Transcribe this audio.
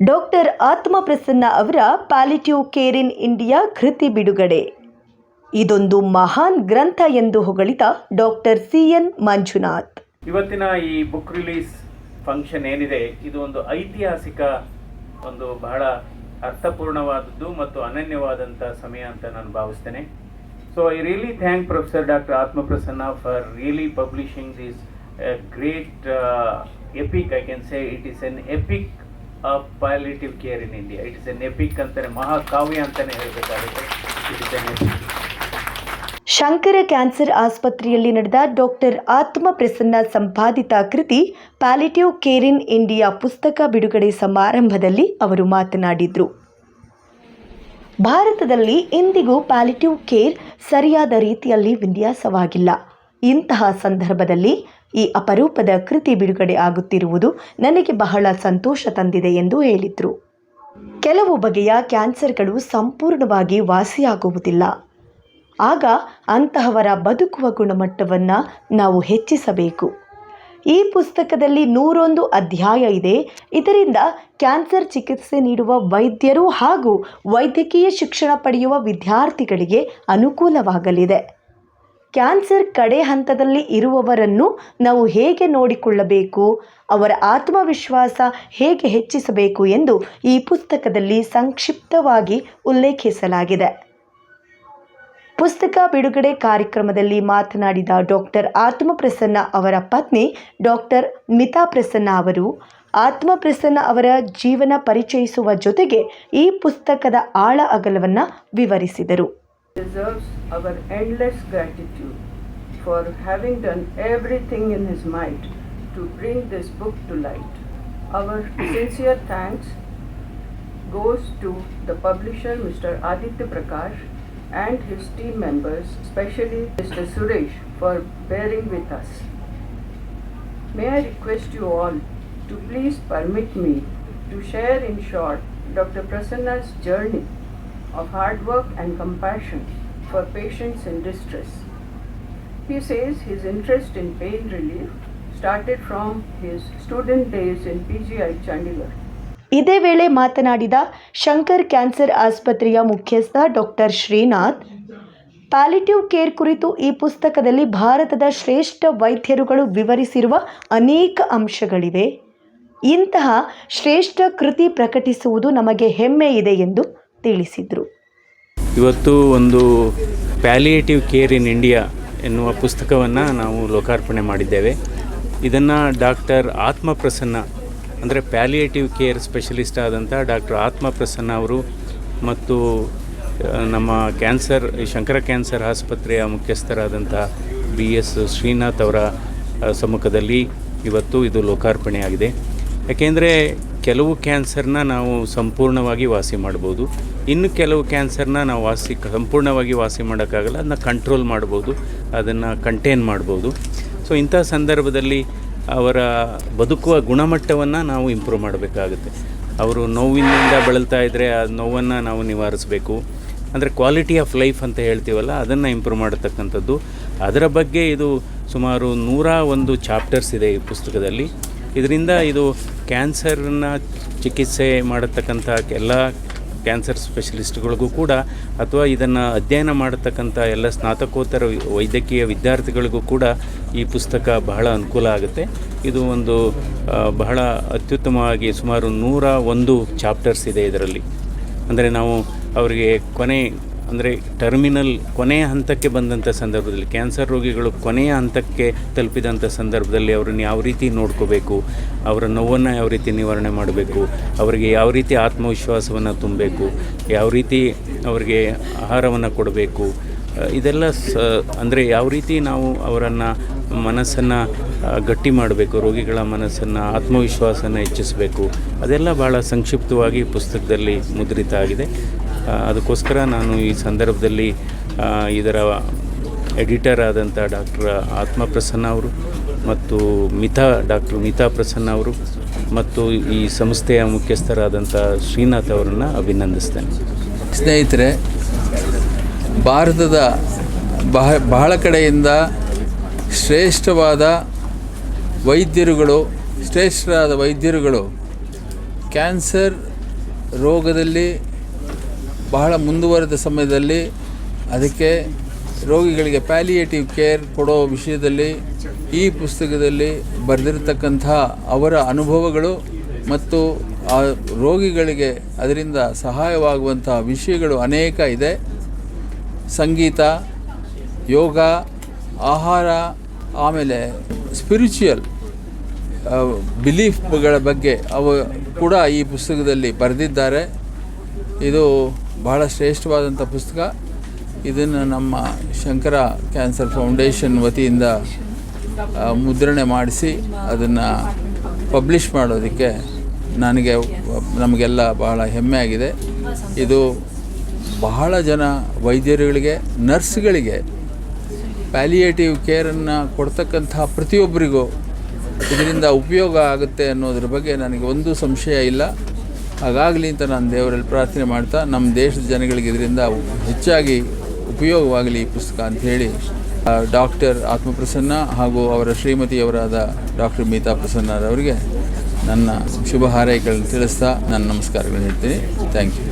Doctor Atma Prasanna ಅವರ palliative care in India ಕೃತಿ ಬಿಡುಗಡೆ. ಇದೊಂದು ಮಹಾನ್ ಗ್ರಂಥ ಎಂದು ಹೊಗಳಿದ ಡಾಕ್ಟರ್ CN ಮಂಜುನಾಥ್. ಇವತ್ತಿನ ಈ ಬುಕ್ ರಿಲೀಸ್ ಫಂಕ್ಷನ್ ಏನಿದೆ, ಇದು ಒಂದು ಐತಿಹಾಸಿಕ, ಒಂದು ಬಹಳ ಅರ್ಥಪೂರ್ಣವಾದದ್ದು ಮತ್ತು ಅನನ್ಯವಾದಂಥ ಸಮಯ ಅಂತ ನಾನು ಭಾವಿಸ್ತೇನೆ. So I really thank professor doctor Atma Prasanna for really publishing this great epic. I can say it is an epic of palliative care in India. It is an epic ಅಂತಾನೆ, ಮಹಾಕಾವ್ಯ ಅಂತಾನೆ ಹೇಳಬೇಕಾಗುತ್ತೆ. It is an epic. Shankara cancer ಆಸ್ಪತ್ರೆಯಲ್ಲಿ ನಡೆದ doctor Atma Prasanna ಸಂಪಾದಿತ ಕೃತಿ palliative care in India ಪುಸ್ತಕ ಬಿಡುಗಡೆ ಸಮಾರಂಭದಲ್ಲಿ ಅವರು ಮಾತನಾಡಿದರು. ಭಾರತದಲ್ಲಿ ಇಂದಿಗೂ ಪ್ಯಾಲಿಯೇಟಿವ್ ಕೇರ್ ಸರಿಯಾದ ರೀತಿಯಲ್ಲಿ ವಿನ್ಯಾಸವಾಗಿಲ್ಲ. ಇಂತಹ ಸಂದರ್ಭದಲ್ಲಿ ಈ ಅಪರೂಪದ ಕೃತಿ ಬಿಡುಗಡೆ ಆಗುತ್ತಿರುವುದು ನನಗೆ ಬಹಳ ಸಂತೋಷ ತಂದಿದೆ ಎಂದು ಹೇಳಿದರು. ಕೆಲವು ಬಗೆಯ ಕ್ಯಾನ್ಸರ್ಗಳು ಸಂಪೂರ್ಣವಾಗಿ ವಾಸಿಯಾಗುವುದಿಲ್ಲ. ಆಗ ಅಂತಹವರ ಬದುಕುವ ಗುಣಮಟ್ಟವನ್ನು ನಾವು ಹೆಚ್ಚಿಸಬೇಕು. ಈ ಪುಸ್ತಕದಲ್ಲಿ 101 ಅಧ್ಯಾಯ ಇದೆ. ಇದರಿಂದ ಕ್ಯಾನ್ಸರ್ ಚಿಕಿತ್ಸೆ ನೀಡುವ ವೈದ್ಯರು ಹಾಗೂ ವೈದ್ಯಕೀಯ ಶಿಕ್ಷಣ ಪಡೆಯುವ ವಿದ್ಯಾರ್ಥಿಗಳಿಗೆ ಅನುಕೂಲವಾಗಲಿದೆ. ಕ್ಯಾನ್ಸರ್ ಕಡೆ ಹಂತದಲ್ಲಿ ಇರುವವರನ್ನು ನಾವು ಹೇಗೆ ನೋಡಿಕೊಳ್ಳಬೇಕು, ಅವರ ಆತ್ಮವಿಶ್ವಾಸ ಹೇಗೆ ಹೆಚ್ಚಿಸಬೇಕು ಎಂದು ಈ ಪುಸ್ತಕದಲ್ಲಿ ಸಂಕ್ಷಿಪ್ತವಾಗಿ ಉಲ್ಲೇಖಿಸಲಾಗಿದೆ. ಪುಸ್ತಕ ಬಿಡುಗಡೆ ಕಾರ್ಯಕ್ರಮದಲ್ಲಿ ಮಾತನಾಡಿದ ಡಾಕ್ಟರ್ ಆತ್ಮ ಪ್ರಸನ್ನ ಅವರ ಪತ್ನಿ ಡಾಕ್ಟರ್ ಮಿತಾ ಪ್ರಸನ್ನ ಅವರು ಆತ್ಮ ಪ್ರಸನ್ನ ಅವರ ಜೀವನ ಪರಿಚಯಿಸುವ ಜೊತೆಗೆ ಈ ಪುಸ್ತಕದ ಆಳ ಅಗಲವನ್ನು ವಿವರಿಸಿದರು. Deserves our endless gratitude for having done everything in his might to bring this book to light. Our sincere thanks goes to the publisher Mr. Aditya Prakash and his team members, especially Mr. Suresh, for bearing with us. May I request you all to please permit me to share in short Dr. Prasanna's journey of hard work and compassion for patients in distress. He says his interest in pain relief started from his student days in PGI Chandigarh. ಇದೇ ವೇಳೆ ಮಾತನಾಡಿದ Shankar cancer ಆಸ್ಪತ್ರೆಯ ಮುಖ್ಯಸ್ಥ doctor Srinath, palliative care ಕುರಿತು ಈ ಪುಸ್ತಕದಲ್ಲಿ ಭಾರತದ ಶ್ರೇಷ್ಠ ವೈದ್ಯರುಗಳು ವಿವರಿಸಿರುವ ಅನೇಕ ಅಂಶಗಳಿವೆ. ಇಂತಹ ಶ್ರೇಷ್ಠ ಕೃತಿ ಪ್ರಕಟಿಸುವುದು ನಮಗೆ ಹೆಮ್ಮೆ ಇದೆ ಎಂದು ತಿಳಿಸಿದರು. ಇವತ್ತು ಒಂದು ಪ್ಯಾಲಿಯೇಟಿವ್ ಕೇರ್ ಇನ್ ಇಂಡಿಯಾ ಎನ್ನುವ ಪುಸ್ತಕವನ್ನು ನಾವು ಲೋಕಾರ್ಪಣೆ ಮಾಡಿದ್ದೇವೆ. ಇದನ್ನು ಡಾಕ್ಟರ್ ಆತ್ಮ ಪ್ರಸನ್ನ, ಅಂದರೆ ಪ್ಯಾಲಿಯೇಟಿವ್ ಕೇರ್ ಸ್ಪೆಷಲಿಸ್ಟ್ ಆದಂಥ ಡಾಕ್ಟರ್ ಆತ್ಮ ಪ್ರಸನ್ನ ಅವರು ಮತ್ತು ನಮ್ಮ ಶಂಕರ ಕ್ಯಾನ್ಸರ್ ಆಸ್ಪತ್ರೆಯ ಮುಖ್ಯಸ್ಥರಾದಂಥ BS ಶ್ರೀನಾಥ್ ಅವರ ಸಮ್ಮುಖದಲ್ಲಿ ಇವತ್ತು ಇದು ಲೋಕಾರ್ಪಣೆಯಾಗಿದೆ. ಯಾಕೆಂದರೆ ಕೆಲವು ಕ್ಯಾನ್ಸರ್ನ ನಾವು ಸಂಪೂರ್ಣವಾಗಿ ವಾಸಿ ಮಾಡ್ಬೋದು, ಇನ್ನು ಕೆಲವು ಕ್ಯಾನ್ಸರ್ನ ನಾವು ಸಂಪೂರ್ಣವಾಗಿ ವಾಸಿ ಮಾಡೋಕ್ಕಾಗಲ್ಲ. ಅದನ್ನು ಕಂಟ್ರೋಲ್ ಮಾಡ್ಬೋದು, ಅದನ್ನು ಕಂಟೈನ್ ಮಾಡ್ಬೋದು. ಸೊ ಇಂಥ ಸಂದರ್ಭದಲ್ಲಿ ಅವರ ಬದುಕುವ ಗುಣಮಟ್ಟವನ್ನು ನಾವು ಇಂಪ್ರೂವ್ ಮಾಡಬೇಕಾಗುತ್ತೆ. ಅವರು ನೋವಿನಿಂದ ಬಳಲ್ತಾ ಇದ್ದರೆ ಆ ನೋವನ್ನು ನಾವು ನಿವಾರಿಸಬೇಕು. ಅಂದರೆ ಕ್ವಾಲಿಟಿ ಆಫ್ ಲೈಫ್ ಅಂತ ಹೇಳ್ತೀವಲ್ಲ, ಅದನ್ನು ಇಂಪ್ರೂವ್ ಮಾಡತಕ್ಕಂಥದ್ದು. ಅದರ ಬಗ್ಗೆ ಇದು ಸುಮಾರು 101 ಚಾಪ್ಟರ್ಸ್ ಇದೆ ಈ ಪುಸ್ತಕದಲ್ಲಿ. ಇದರಿಂದ ಇದು ಕ್ಯಾನ್ಸರ್ನ ಚಿಕಿತ್ಸೆ ಮಾಡತಕ್ಕಂಥ ಎಲ್ಲ ಕ್ಯಾನ್ಸರ್ ಸ್ಪೆಷಲಿಸ್ಟ್ಗಳಿಗೂ ಕೂಡ, ಅಥವಾ ಇದನ್ನು ಅಧ್ಯಯನ ಮಾಡತಕ್ಕಂಥ ಎಲ್ಲ ಸ್ನಾತಕೋತ್ತರ ವೈದ್ಯಕೀಯ ವಿದ್ಯಾರ್ಥಿಗಳಿಗೂ ಕೂಡ ಈ ಪುಸ್ತಕ ಬಹಳ ಅನುಕೂಲ ಆಗುತ್ತೆ. ಇದು ಒಂದು ಬಹಳ ಅತ್ಯುತ್ತಮವಾಗಿ ಸುಮಾರು 101 ಚಾಪ್ಟರ್ಸ್ ಇದೆ ಇದರಲ್ಲಿ. ಅಂದರೆ ನಾವು ಅವರಿಗೆ ಕೊನೆಯ ಹಂತಕ್ಕೆ ಬಂದಂಥ ಸಂದರ್ಭದಲ್ಲಿ, ಕ್ಯಾನ್ಸರ್ ರೋಗಿಗಳು ಕೊನೆಯ ಹಂತಕ್ಕೆ ತಲುಪಿದಂಥ ಸಂದರ್ಭದಲ್ಲಿ ಅವರನ್ನು ಯಾವ ರೀತಿ ನೋಡ್ಕೋಬೇಕು, ಅವರ ನೋವನ್ನು ಯಾವ ರೀತಿ ನಿವಾರಣೆ ಮಾಡಬೇಕು, ಅವರಿಗೆ ಯಾವ ರೀತಿ ಆತ್ಮವಿಶ್ವಾಸವನ್ನು ತುಂಬಬೇಕು, ಯಾವ ರೀತಿ ಅವರಿಗೆ ಆಹಾರವನ್ನು ಕೊಡಬೇಕು, ಇದೆಲ್ಲ ಅಂದರೆ ಯಾವ ರೀತಿ ನಾವು ಅವರನ್ನು ಮನಸ್ಸನ್ನು ಗಟ್ಟಿ ಮಾಡಬೇಕು, ರೋಗಿಗಳ ಮನಸ್ಸನ್ನು ಆತ್ಮವಿಶ್ವಾಸನ ಹೆಚ್ಚಿಸಬೇಕು, ಅದೆಲ್ಲ ಭಾಳ ಸಂಕ್ಷಿಪ್ತವಾಗಿ ಪುಸ್ತಕದಲ್ಲಿ ಮುದ್ರಿತ ಆಗಿದೆ. ಅದಕ್ಕೋಸ್ಕರ ನಾನು ಈ ಸಂದರ್ಭದಲ್ಲಿ ಇದರ ಎಡಿಟರ್ ಆದಂಥ ಡಾಕ್ಟರ್ ಆತ್ಮ ಪ್ರಸನ್ನ ಅವರು ಮತ್ತು ಡಾಕ್ಟರ್ ಮಿತಾ ಪ್ರಸನ್ನ ಅವರು ಮತ್ತು ಈ ಸಂಸ್ಥೆಯ ಮುಖ್ಯಸ್ಥರಾದಂಥ ಶ್ರೀನಾಥ್ ಅವರನ್ನು ಅಭಿನಂದಿಸ್ತೇನೆ. ಸ್ನೇಹಿತರೆ, ಭಾರತದ ಬಹಳ ಕಡೆಯಿಂದ ಶ್ರೇಷ್ಠರಾದ ವೈದ್ಯರುಗಳು ಕ್ಯಾನ್ಸರ್ ರೋಗದಲ್ಲಿ ಬಹಳ ಮುಂದುವರೆದ ಸಮಯದಲ್ಲಿ ಅದಕ್ಕೆ ರೋಗಿಗಳಿಗೆ ಪ್ಯಾಲಿಯೇಟಿವ್ ಕೇರ್ ಕೊಡೋ ವಿಷಯದಲ್ಲಿ ಈ ಪುಸ್ತಕದಲ್ಲಿ ಬರೆದಿರತಕ್ಕಂಥ ಅವರ ಅನುಭವಗಳು ಮತ್ತು ಆ ರೋಗಿಗಳಿಗೆ ಅದರಿಂದ ಸಹಾಯವಾಗುವಂಥ ವಿಷಯಗಳು ಅನೇಕ ಇದೆ. ಸಂಗೀತ, ಯೋಗ, ಆಹಾರ, ಆಮೇಲೆ ಸ್ಪಿರಿಚುವಲ್ ಬಿಲೀಫ್ಗಳ ಬಗ್ಗೆ ಅವು ಕೂಡ ಈ ಪುಸ್ತಕದಲ್ಲಿ ಬರೆದಿದ್ದಾರೆ. ಇದು ಬಹಳ ಶ್ರೇಷ್ಠವಾದಂಥ ಪುಸ್ತಕ. ಇದನ್ನು ನಮ್ಮ ಶಂಕರ ಕ್ಯಾನ್ಸರ್ ಫೌಂಡೇಶನ್ ವತಿಯಿಂದ ಮುದ್ರಣೆ ಮಾಡಿಸಿ ಅದನ್ನು ಪಬ್ಲಿಷ್ ಮಾಡೋದಕ್ಕೆ ನಮಗೆಲ್ಲ ಬಹಳ ಹೆಮ್ಮೆ ಆಗಿದೆ. ಇದು ಬಹಳ ಜನ ವೈದ್ಯರುಗಳಿಗೆ, ನರ್ಸ್ಗಳಿಗೆ, ಪ್ಯಾಲಿಯೇಟಿವ್ ಕೇರನ್ನು ಕೊಡ್ತಕ್ಕಂಥ ಪ್ರತಿಯೊಬ್ಬರಿಗೂ ಇದರಿಂದ ಉಪಯೋಗ ಆಗುತ್ತೆ ಅನ್ನೋದ್ರ ಬಗ್ಗೆ ನನಗೆ ಒಂದು ಸಂಶಯ ಇಲ್ಲ. ಹಾಗಾಗಲಿ ಅಂತ ನಾನು ದೇವರಲ್ಲಿ ಪ್ರಾರ್ಥನೆ ಮಾಡ್ತಾ ನಮ್ಮ ದೇಶದ ಜನಗಳಿಗೆ ಇದರಿಂದ ಹೆಚ್ಚಾಗಿ ಉಪಯೋಗವಾಗಲಿ ಈ ಪುಸ್ತಕ ಅಂಥೇಳಿ ಡಾಕ್ಟರ್ ಆತ್ಮಪ್ರಸನ್ನ ಹಾಗೂ ಅವರ ಶ್ರೀಮತಿಯವರಾದ ಡಾಕ್ಟರ್ ಮೀತಾ ಪ್ರಸನ್ನರವರಿಗೆ ನನ್ನ ಶುಭ ಹಾರೈಕೆಗಳನ್ನು ತಿಳಿಸ್ತಾ ನನ್ನ ನಮಸ್ಕಾರಗಳನ್ನು ಹೇಳ್ತೀನಿ. Thank you.